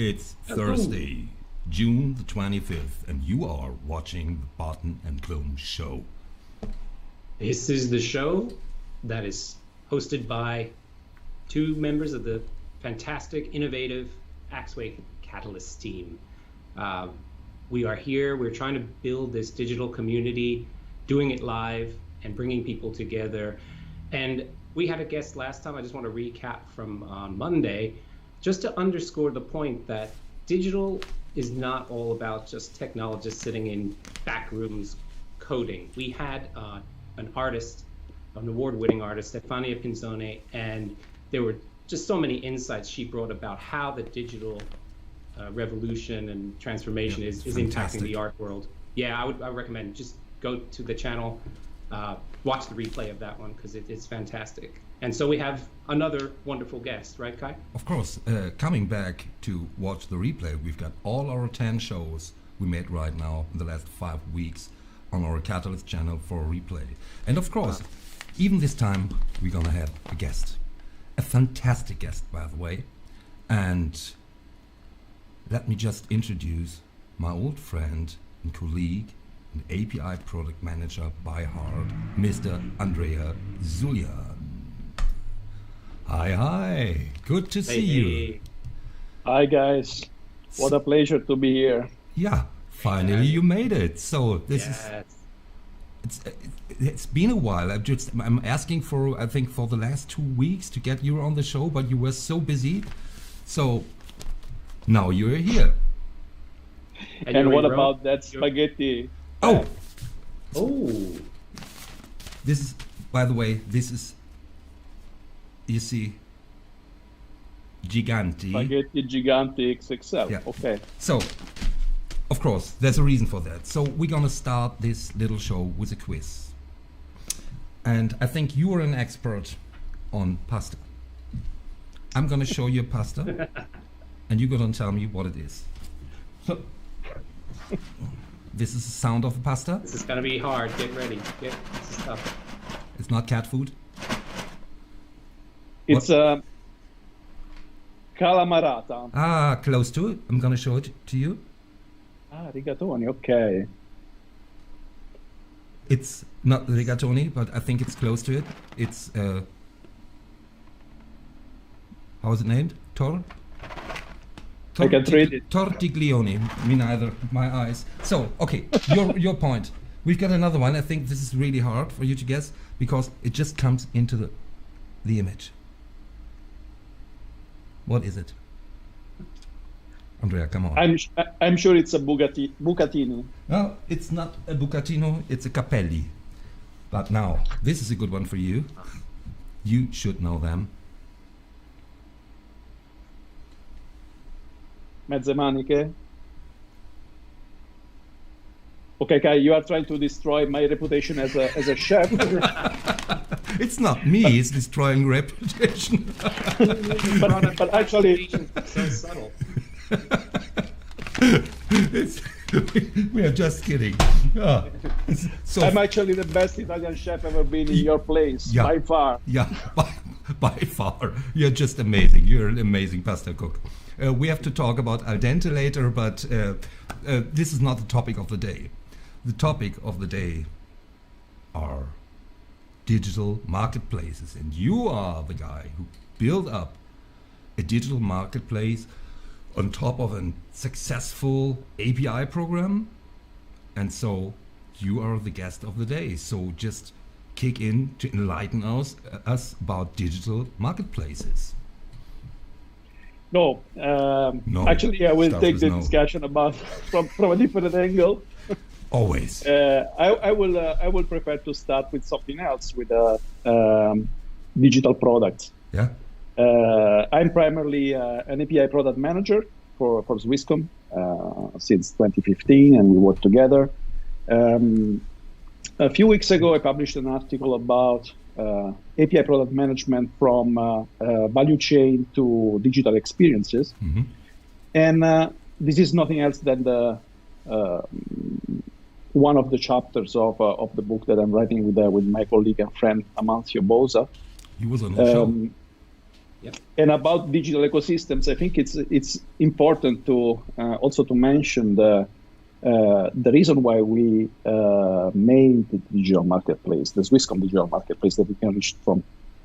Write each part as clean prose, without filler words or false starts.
It's Thursday, June the 25th, and you are watching the BOTTEN and KLUMM show. This is the show that is hosted by two members of the fantastic, innovative AXWAY Catalyst team. We are here, we're trying to build this digital community, doing it live and bringing people together. And we had a guest last time, I just want to recap from on Monday, just to underscore the point that digital is not all about just technologists sitting in back rooms coding. We had an artist, an award-winning artist, Stefania Pinzone, and there were just so many insights she brought about how the digital revolution and transformation is impacting the art world. Yeah, I would recommend just go to the channel, watch the replay of that one because it's fantastic. And so we have another wonderful guest, right, Kai? Of course, coming back to watch the replay, we've got all our 10 shows we made right now in the last 5 weeks on our Catalyst channel for a replay. And of course, even this time, we're gonna have a guest. A fantastic guest, by the way. And let me just introduce my old friend and colleague and API product manager by heart, Mr. Andrea Zulian. Hi, good to see you. Hi guys, what a pleasure to be here. Yeah, finally you made it. So this it's been a while. I'm asking for, I think, for the last 2 weeks to get you on the show, but you were so busy. So now you're here. And what about that spaghetti? Oh, This is, by the way, this is, you see, Giganti. Spaghetti Giganti XXL. Yeah. Okay. So, of course, there's a reason for that. So we're gonna start this little show with a quiz. And I think you are an expert on pasta. I'm gonna show you a pasta, and you're gonna tell me what it is. So, this is the sound of a pasta. This is gonna be hard. Get ready. This is tough. It's not cat food. It's calamarata. Ah, close to it. I'm gonna show it to you. Ah, rigatoni. Okay. It's not rigatoni, but I think it's close to it. It's how is it named? I can read it. Tortiglione. Me neither. My eyes. So, okay, your point. We've got another one. I think this is really hard for you to guess because it just comes into the image. What is it? Andrea, come on. I'm sure it's a bucatini. No, it's not a bucatino. It's a capelli. But now, this is a good one for you. You should know them. Mezze maniche. Okay, Kai, you are trying to destroy my reputation as a chef. It's not me, it's destroying reputation. but actually, so subtle. We are just kidding. So I'm actually the best Italian chef ever been in your place, by far. Yeah, by far. You're just amazing. You're an amazing pasta cook. We have to talk about al dente later, but this is not the topic of the day. The topic of the day are digital marketplaces, and you are the guy who built up a digital marketplace on top of a successful API program, and so you are the guest of the day. So just kick in to enlighten us about digital marketplaces. No, actually, I will take the discussion about from a different angle. Always. I will prefer to start with something else, with digital products. Yeah. I'm primarily an API product manager for Swisscom since 2015, and we work together. A few weeks ago, I published an article about API product management from value chain to digital experiences. Mm-hmm. And this is nothing else than the one of the chapters of the book that I'm writing with my colleague and friend Amancio Bosa. He was on the show. Yep. And about digital ecosystems, I think it's important to also to mention the reason why we made the digital marketplace, the Swisscom digital marketplace that you can reach from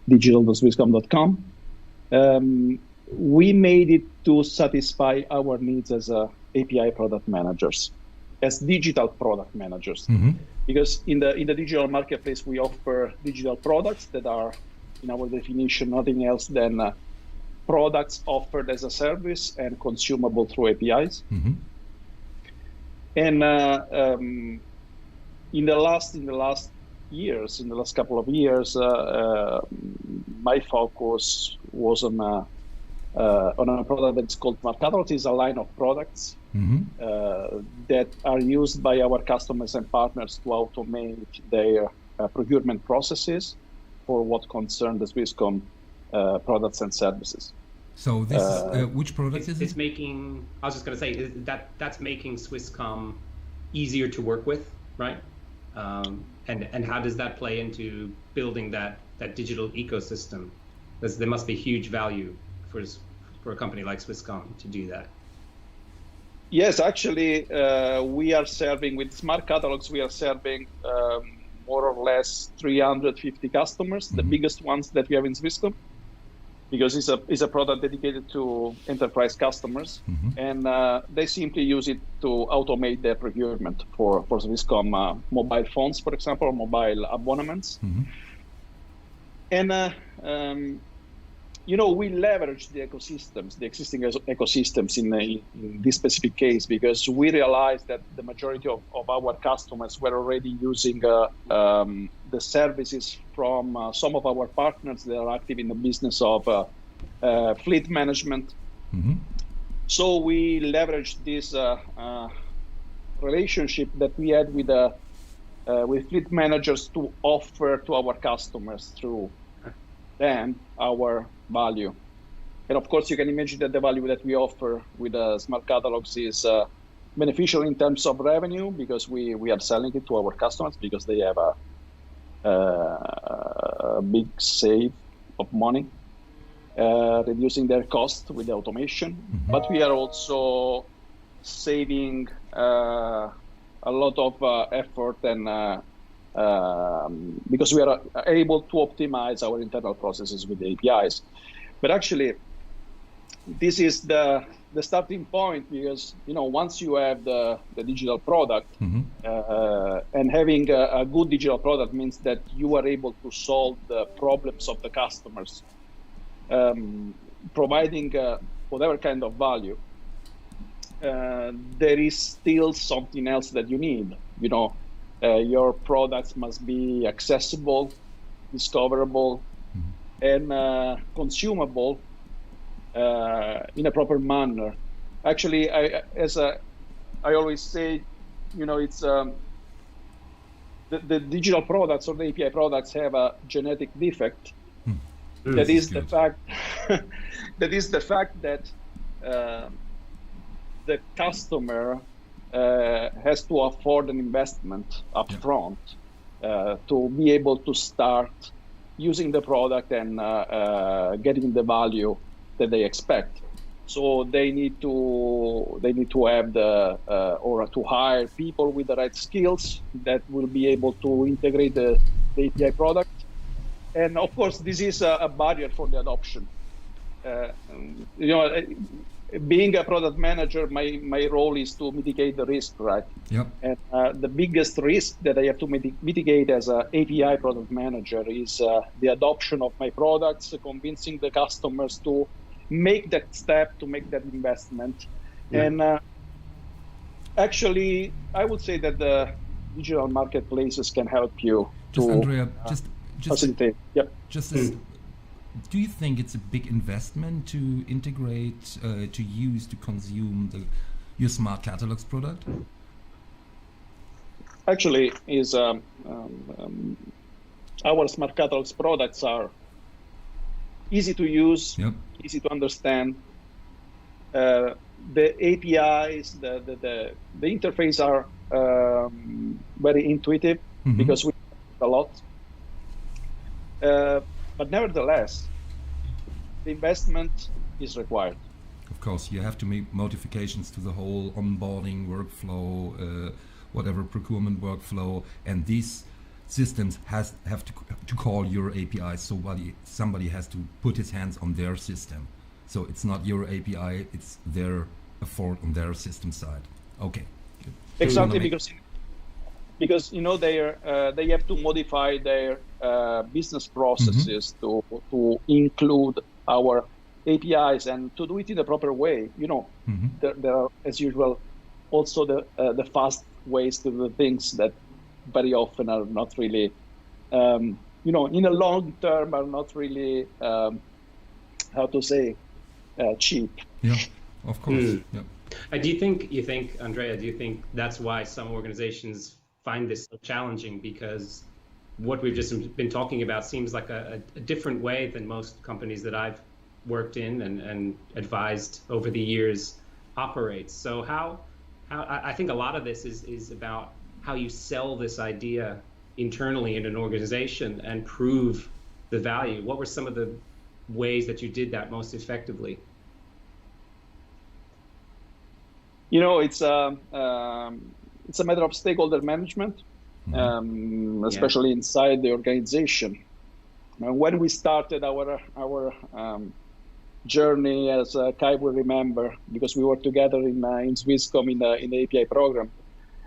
digital.swisscom.com. We made it to satisfy our needs as API product managers, as digital product managers. Mm-hmm. Because in the digital marketplace, we offer digital products that are, in our definition, nothing else than products offered as a service and consumable through APIs. Mm-hmm. And in the last couple of years, my focus was on a product that's called Smart Catalogs. It's a line of products that are used by our customers and partners to automate their procurement processes for what concern the Swisscom products and services. So this is, which product is it? It's making, I was just going to say, that's making Swisscom easier to work with, right? And how does that play into building that digital ecosystem? Because there must be huge value for a company like Swisscom to do that. Yes, actually, we are serving with Smart Catalogs. We are serving more or less 350 customers, the biggest ones that we have in Swisscom, because it's a product dedicated to enterprise customers, and they simply use it to automate their procurement for Swisscom mobile phones, for example, or mobile abonnements. And we leverage the ecosystems, the existing ecosystems in this specific case, because we realized that the majority of our customers were already using the services from some of our partners that are active in the business of fleet management. So we leveraged this relationship that we had with fleet managers to offer to our customers through them our value. And of course, you can imagine that the value that we offer with Smart Catalogs is beneficial in terms of revenue, because we are selling it to our customers because they have a big save of money, reducing their cost with the automation. But we are also saving a lot of effort, and because we are able to optimize our internal processes with the APIs. But actually, this is the starting point, because once you have the digital product, and having a good digital product means that you are able to solve the problems of the customers, providing whatever kind of value. There is still something else that you need. Your products must be accessible, discoverable, and consumable in a proper manner. Actually, I always say, it's the digital products or the API products have a genetic defect. That is the fact. That is the fact that the customer has to afford an investment up front to be able to start using the product and getting the value that they expect. So they need to have or to hire people with the right skills that will be able to integrate the API product. And of course, this is a barrier for the adoption. Being a product manager, my role is to mitigate the risk, right? Yep. And the biggest risk that I have to mitigate as an API product manager is the adoption of my products, convincing the customers to make that step, to make that investment. And actually, I would say that the digital marketplaces can help you just to Andrea, facilitate. Yep. Do you think it's a big investment to integrate, to use, to consume your Smart Catalogs product? Actually, our Smart Catalogs products are easy to use, easy to understand. The APIs, the interface are very intuitive because we use a lot. But nevertheless, the investment is required. Of course, you have to make modifications to the whole onboarding workflow, whatever procurement workflow, and these systems have to call your APIs. So somebody has to put his hands on their system. So it's not your API; it's their effort on their system side. Okay. Exactly, because you know they have to modify their business processes to include our APIs and to do it in the proper way. You know, there are, as usual, also the fast ways to do things that very often are not really, you know, in a long term are not really, how to say, cheap. Yeah, of course. Yeah. Do you think, Andrea, do you think that's why some organizations find this so challenging? Because what we've just been talking about seems like a different way than most companies that I've worked in and advised over the years operates. So how I think a lot of this is about how you sell this idea internally in an organization and prove the value. What were some of the ways that you did that most effectively? You know, it's a matter of stakeholder management, especially inside the organization. When we started our journey, as Kai will remember, because we were together in Swisscom in the API program,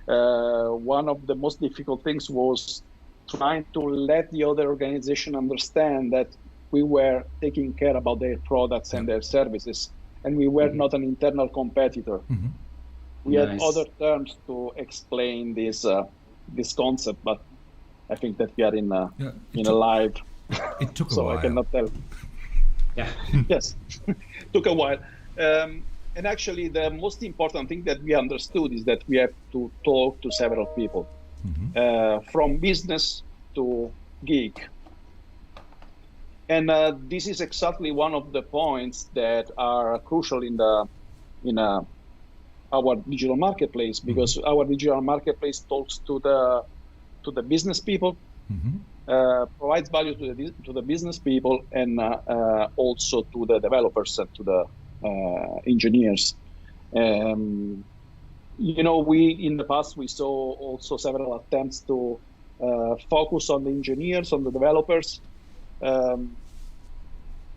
one of the most difficult things was trying to let the other organization understand that we were taking care about their products and their services, and we were not an internal competitor. We had other terms to explain this concept, but I think that we are in a live, it took a so while. I cannot tell. Yeah. Yes, took a while. And actually, the most important thing that we understood is that we have to talk to several people, from business to geek. And this is exactly one of the points that are crucial in our digital marketplace, because our digital marketplace talks to the business people, provides value to the business people, and also to the developers and to the engineers. You know, in the past we saw also several attempts to focus on the engineers, on the developers,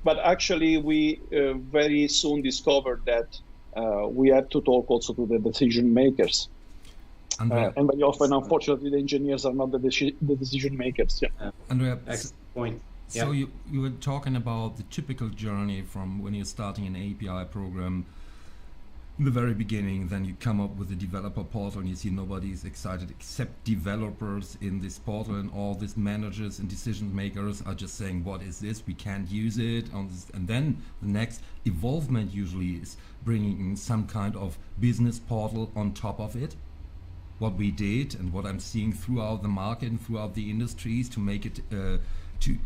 but actually we very soon discovered that we had to talk also to the decision makers. And very often, unfortunately, the engineers are not the decision makers. Yeah. Andrea, Excellent point. So you were talking about the typical journey from when you're starting an API program in the very beginning, then you come up with a developer portal and you see nobody's excited except developers in this portal, and all these managers and decision makers are just saying, what is this? We can't use it. And then the next evolvement usually is bringing in some kind of business portal on top of it. What we did and what I'm seeing throughout the market and throughout the industries to make it to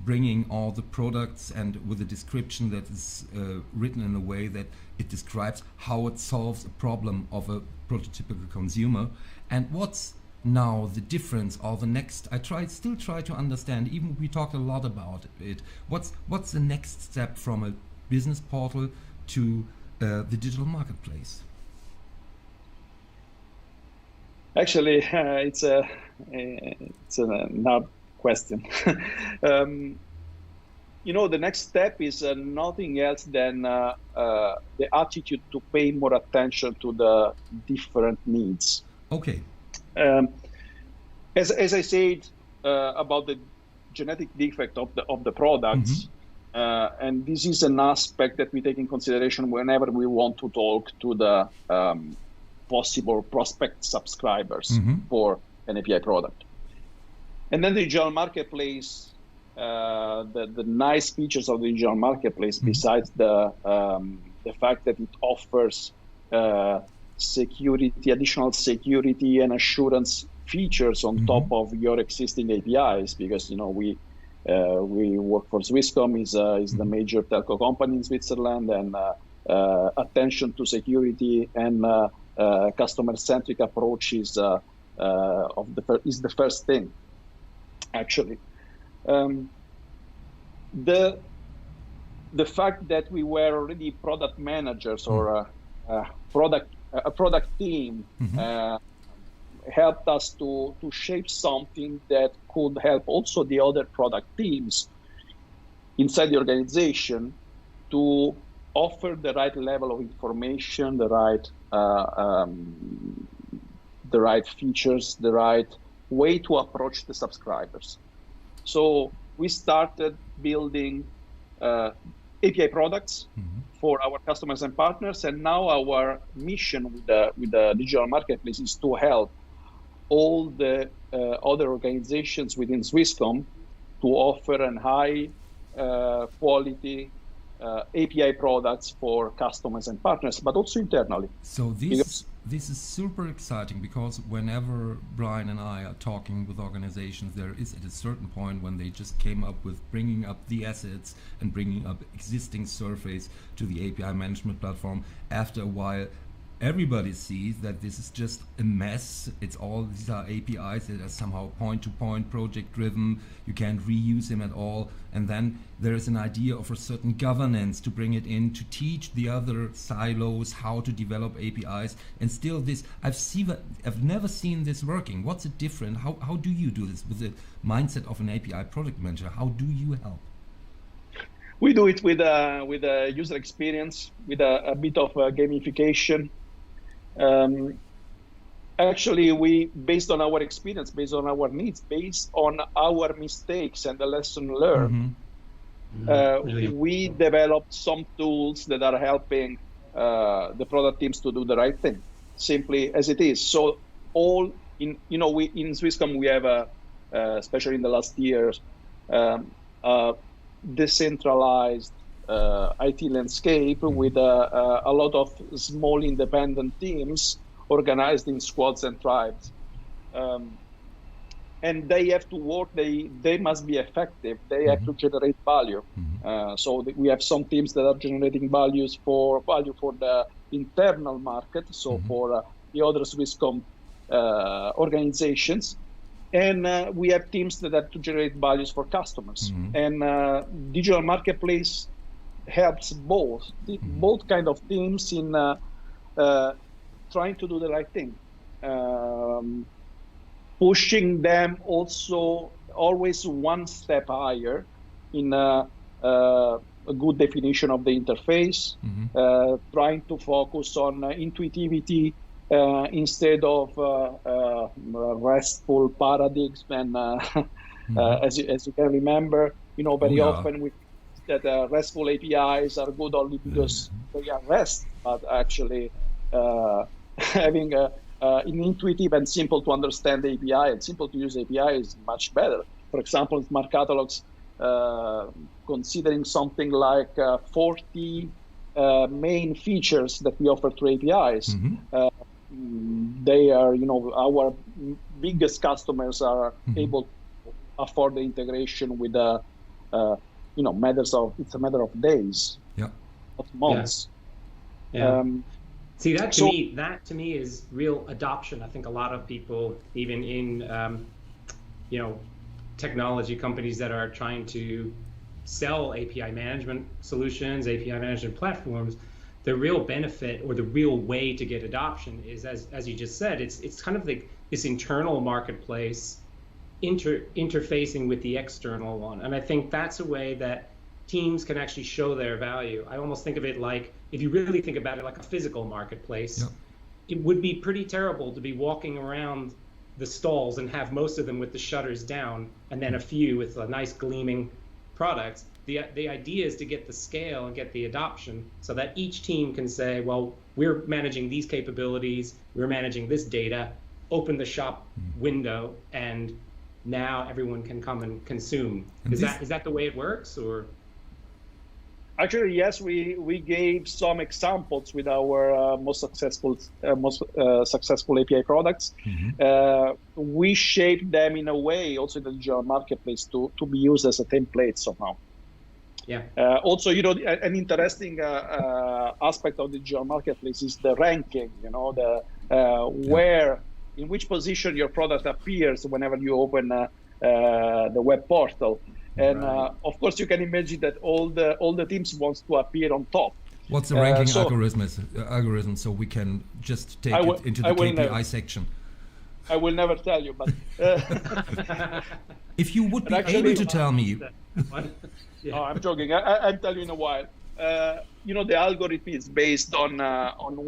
bringing all the products and with a description that is written in a way that it describes how it solves a problem of a prototypical consumer. And what's now the difference or the next? Still try to understand, even we talked a lot about it. What's the next step from a business portal to the digital marketplace? Actually, it's a hard question. You know, the next step is nothing else than the attitude to pay more attention to the different needs. Okay. As I said about the genetic defect of the products, and this is an aspect that we take in consideration whenever we want to talk to the possible prospect subscribers for an API product. And then the digital marketplace, the nice features of the digital marketplace, besides the fact that it offers security, additional security and assurance features on top of your existing APIs, because you know we work for Swisscom, is the major telco company in Switzerland, and attention to security and customer-centric approach is the first thing. Actually, the the fact that we were already product managers or a product team helped us to shape something that could help also the other product teams inside the organization to offer the right level of information, the right features, the right way to approach the subscribers. So we started building API products for our customers and partners, and now our mission with the digital marketplace is to help all the other organizations within Swisscom to offer a high quality API products for customers and partners, but also internally. So this is super exciting, because whenever Brian and I are talking with organizations, there is at a certain point when they just came up with bringing up the assets and bringing up existing surface to the API management platform. After a while, everybody sees that this is just a mess. These are APIs that are somehow point-to-point project-driven. You can't reuse them at all. And then there is an idea of a certain governance to bring it in, to teach the other silos how to develop APIs. And still I've never seen this working. What's it different? How do you do this with the mindset of an API product manager? How do you help? We do it with a user experience, with a bit of gamification. Actually, we, based on our experience, based on our needs, based on our mistakes and the lesson learned, we developed some tools that are helping the product teams to do the right thing, simply as it is. So all in Swisscom, we have especially in the last years, decentralized IT landscape with a lot of small independent teams organized in squads and tribes, and they have to work. They must be effective. They have to generate value. So we have some teams that are generating value for the internal market, so for the other Swisscom organizations. And we have teams that have to generate values for customers. And digital marketplace helps both kind of teams in trying to do the right thing, pushing them also always one step higher in a good definition of the interface, trying to focus on intuitivity instead of restful paradigms. And as you can remember, very often that RESTful APIs are good only because they are REST, but actually having an intuitive and simple to understand API and simple to use API is much better. For example, Smart Catalogs, considering something like 40 main features that we offer through APIs, they are, our biggest customers are able to afford the integration with it's a matter of days, not months. See, that to me is real adoption. I think a lot of people, even in technology companies that are trying to sell API management solutions, API management platforms, the real benefit or the real way to get adoption is, as you just said, it's kind of this internal marketplace interfacing with the external one. And I think that's a way that teams can actually show their value. I almost think of it like, if you really think about it, like a physical marketplace. It would be pretty terrible to be walking around the stalls and have most of them with the shutters down and then a few with a nice gleaming products. The idea is to get the scale and get the adoption so that each team can say, well, we're managing these capabilities, we're managing this data, open the shop window, and now everyone can come and consume. Is that the way it works, or? Actually, yes, we gave some examples with our most successful API products. We shaped them in a way, also in the digital marketplace, to be used as a template somehow. Also, an interesting aspect of the digital marketplace is the ranking. Where, in which position your product appears whenever you open the web portal. And Right. of course, you can imagine that all the teams wants to appear on top. What's the ranking so algorithm so we can just take will- it into the I will KPI never- section? I will never tell you, but If you would be actually- able to tell me, oh, I'm joking. I'll tell you in a while. The algorithm is based on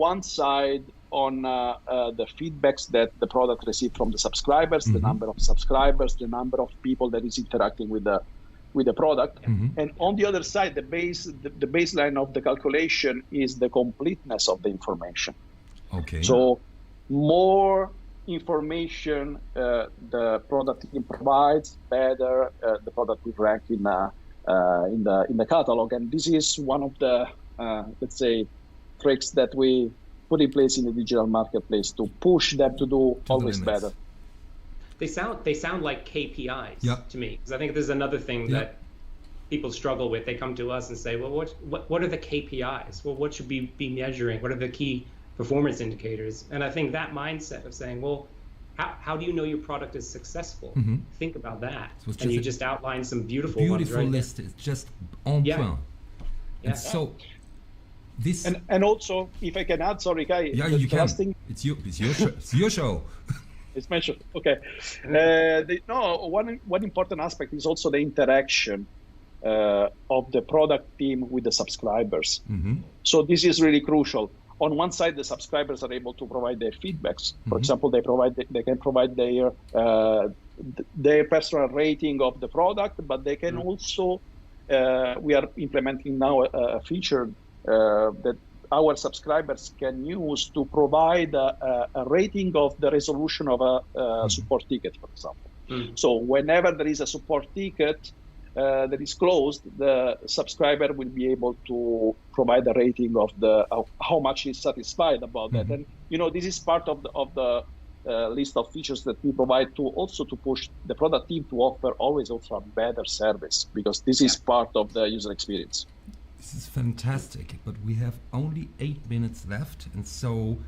one side on the feedbacks that the product received from the subscribers, the number of subscribers, the number of people that is interacting with the product, and on the other side, the baseline of the calculation is the completeness of the information. okay. So more information the product team provides, better the product will rank in the catalog. And this is one of the let's say tricks that we put in place in the digital marketplace to push them to do always better. They sound like KPIs to me, because I think this is another thing that people struggle with. They come to us and say, well, what are the KPIs? Well, what should we be measuring? What are the key performance indicators? And I think that mindset of saying, well, how do you know your product is successful? Think about that. So and you just outline some beautiful ones, right? list. It's just on point. And so this and also, if I can add, sorry, Kai. Yeah, you can. It's your show. It's your show. It's my show. Okay. One important aspect is also the interaction of the product team with the subscribers. So this is really crucial. On one side, the subscribers are able to provide their feedbacks. For example, they can provide their personal rating of the product, but they can also we are implementing now a feature that our subscribers can use to provide a rating of the resolution of a support ticket, for example. So whenever there is a support ticket that is closed, the subscriber will be able to provide a rating of how much he's satisfied about that. And this is part of the list of features that we provide to push the product team to offer always also a better service, because this is part of the user experience. This is fantastic, but we have only 8 minutes left, and so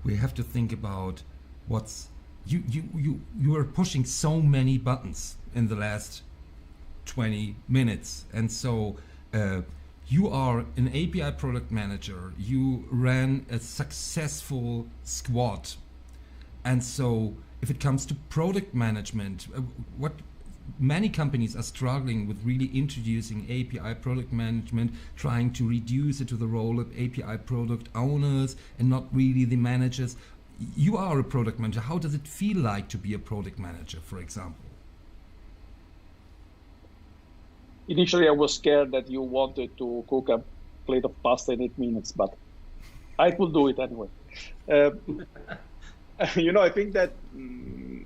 we have to think about what's you are pushing so many buttons in the last 20 minutes, and so you are an API product manager, you ran a successful squad, and so if it comes to product management, what many companies are struggling with really introducing API product management, trying to reduce it to the role of API product owners and not really the managers. You are a product manager. How does it feel like to be a product manager, for example? Initially, I was scared that you wanted to cook a plate of pasta in 8 minutes, but I could do it anyway. I think that,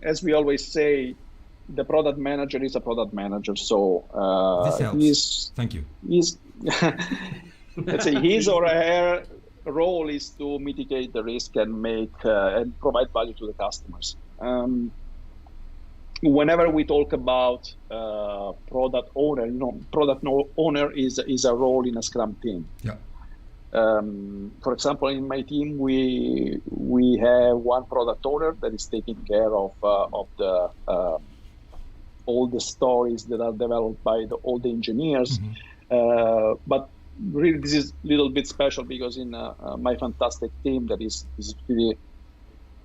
as we always say, the product manager is a product manager. So this helps. Thank you. Let's say his or her role is to mitigate the risk and make and provide value to the customers. Whenever we talk about product owner, product owner is a role in a Scrum team. Yeah. For example, in my team, we have one product owner that is taking care of the all the stories that are developed by all the engineers. But really, this is a little bit special because in my fantastic team that is really,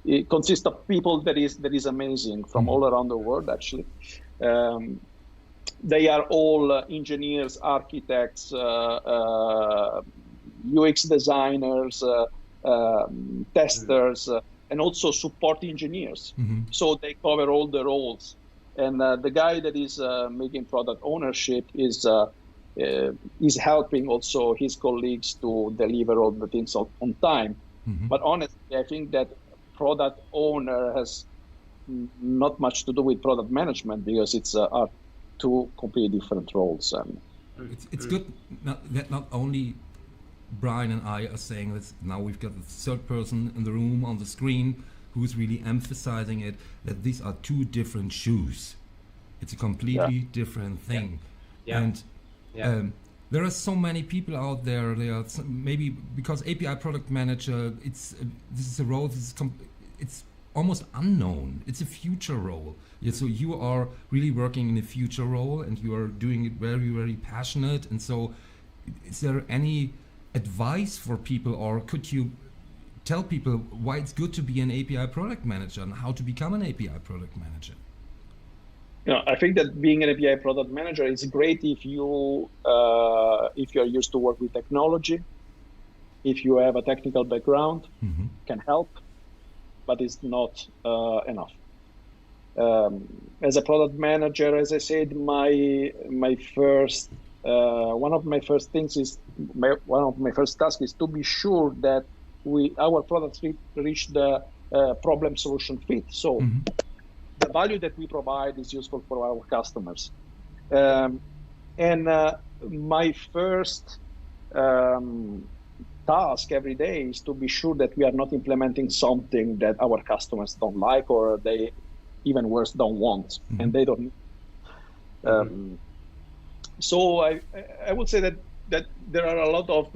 it consists of people that is amazing from all around the world, actually. They are all engineers, architects, UX designers, testers, and also support engineers. So they cover all the roles. And the guy that is making product ownership is helping also his colleagues to deliver all the things on time. But honestly, I think that product owner has not much to do with product management because it's are two completely different roles. It's good that not only Brian and I are saying this, now we've got the third person in the room on the screen who's really emphasizing it, that these are two different shoes. It's a completely different thing. And there are so many people out there. There are maybe because API product manager, this is a role. It's almost unknown. It's a future role. Yeah, so you are really working in a future role, and you are doing it very, very passionate. And so, is there any advice for people, or could you tell people why it's good to be an API product manager and how to become an API product manager? I think that being an API product manager is great if you are used to work with technology, if you have a technical background, can help, but it's not enough. As a product manager, as I said, my first one of my first tasks is to be sure that our products reach the problem solution fit. So the value that we provide is useful for our customers. My first task every day is to be sure that we are not implementing something that our customers don't like, or they, even worse, don't want, and they don't. So I would say that there are a lot of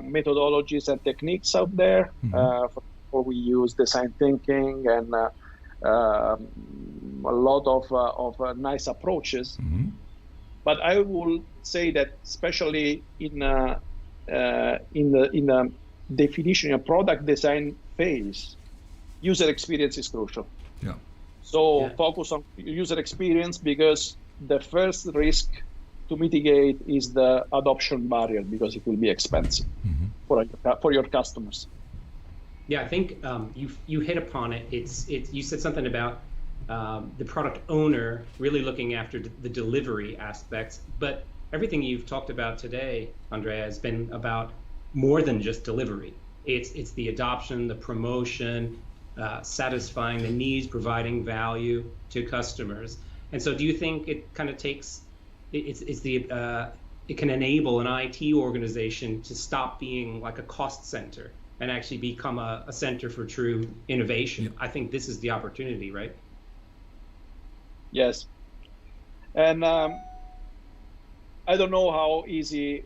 methodologies and techniques out there. For we use design thinking and a lot of nice approaches. But I will say that, especially in the definition of product design phase, user experience is crucial. Yeah. So focus on user experience, because the first risk to mitigate is the adoption barrier, because it will be expensive for your customers. Yeah, I think you hit upon it. You said something about the product owner really looking after the delivery aspects, but everything you've talked about today, Andrea, has been about more than just delivery. It's the adoption, the promotion, satisfying the needs, providing value to customers. And so, do you think it kind of takes it can enable an IT organization to stop being like a cost center and actually become a center for true innovation? Yeah. I think this is the opportunity, right? Yes. And I don't know how easy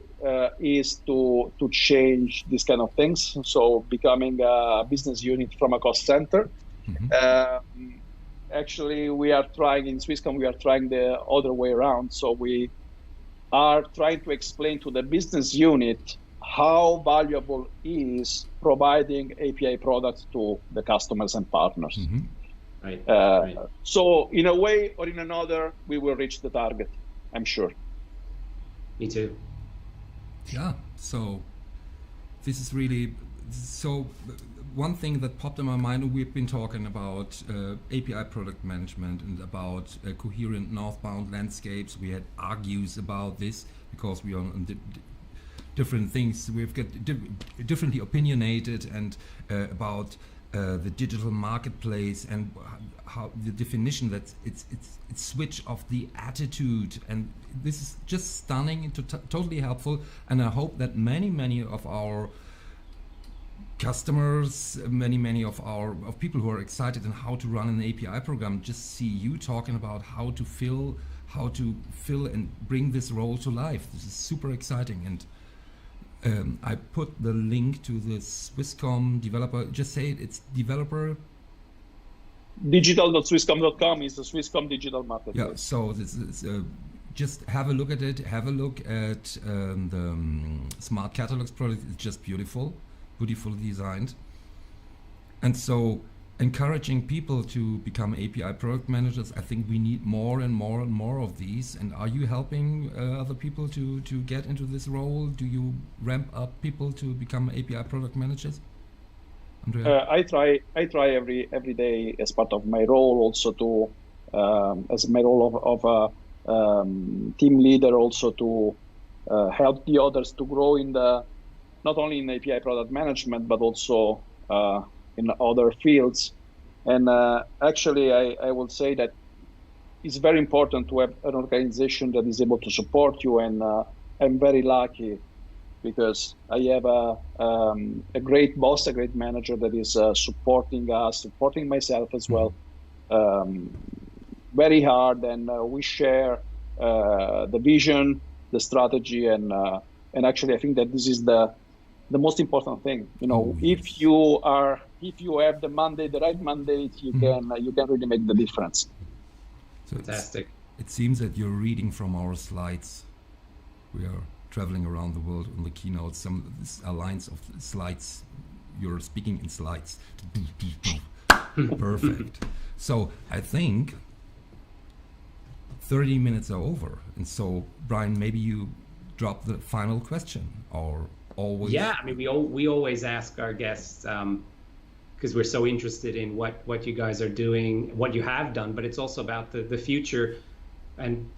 is to change these kind of things. So becoming a business unit from a cost center. Actually, we are trying in Swisscom, we are trying the other way around. So we are trying to explain to the business unit how valuable is providing API products to the customers and partners. Right. So in a way or in another, we will reach the target, I'm sure. Me too. Yeah, so this is really, so one thing that popped in my mind, we've been talking about API product management and about coherent northbound landscapes. We had argues about this because we are on different things. We've got differently opinionated and about the digital marketplace and how the definition that it's switch of the attitude, and this is just stunning and totally helpful. And I hope that many of our customers, many of people who are excited in how to run an API program, just see you talking about how to fill and bring this role to life. This is super exciting. And I put the link to the Swisscom developer. Just say it. It's developer. Digital.swisscom.com is the Swisscom digital marketplace. Yeah. So this is, just have a look at it. Have a look at the Smart Catalogs product. It's just beautifully designed. And so, encouraging people to become API product managers, I think we need more and more of these. And are you helping other people to get into this role? Do you ramp up people to become API product managers? Andrea? I try every day as part of my role, also to as my role of a team leader, also to help the others to grow in not only in API product management, but also in other fields. And actually, I will say that it's very important to have an organization that is able to support you. And I'm very lucky because I have a great boss, a great manager that is supporting us, supporting myself as well, very hard. And we share the vision, the strategy, and actually, I think that this is the most important thing. You know, if you are if you have the right mandate, you can really make the difference. So Fantastic. it seems that you're reading from our slides. We are traveling around the world on the keynote. Some lines of slides. You're speaking in slides. Perfect. So I think 30 minutes are over. And so, Brian, maybe you drop the final question, or always. Yeah, I mean, we always ask our guests, because we're so interested in what you guys are doing, what you have done, but it's also about the future and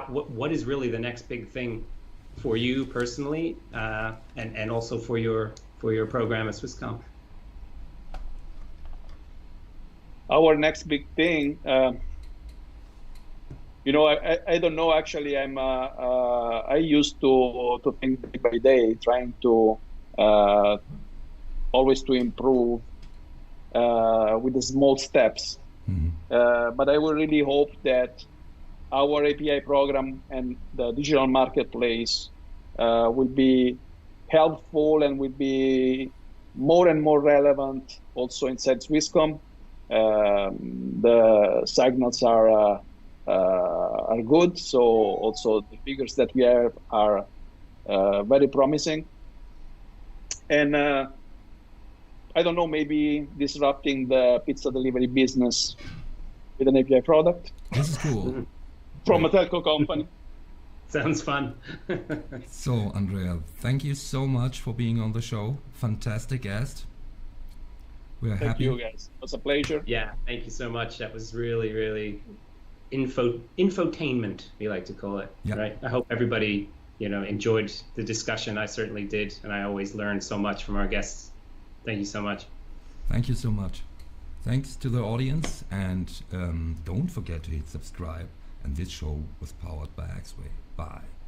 what is really the next big thing for you personally, and also for your program at Swisscom. Our next big thing, you know, I don't know. Actually, I used to think day by day, trying to always to improve with the small steps. But I would really hope that our API program and the digital marketplace will be helpful and will be more and more relevant also inside Swisscom. The signals are good, so also the figures that we have are very promising. And I don't know, maybe disrupting the pizza delivery business with an API product. This is cool. From a telco company. Sounds fun. So, Andrea, thank you so much for being on the show. Fantastic guest. We're happy. Thank you, guys. It was a pleasure. Yeah, thank you so much. That was really, really infotainment, we like to call it. Yeah. Right. I hope everybody, enjoyed the discussion. I certainly did, and I always learn so much from our guests. Thank you so much. Thank you so much. Thanks to the audience, and don't forget to hit subscribe. And this show was powered by AXWAY. Bye.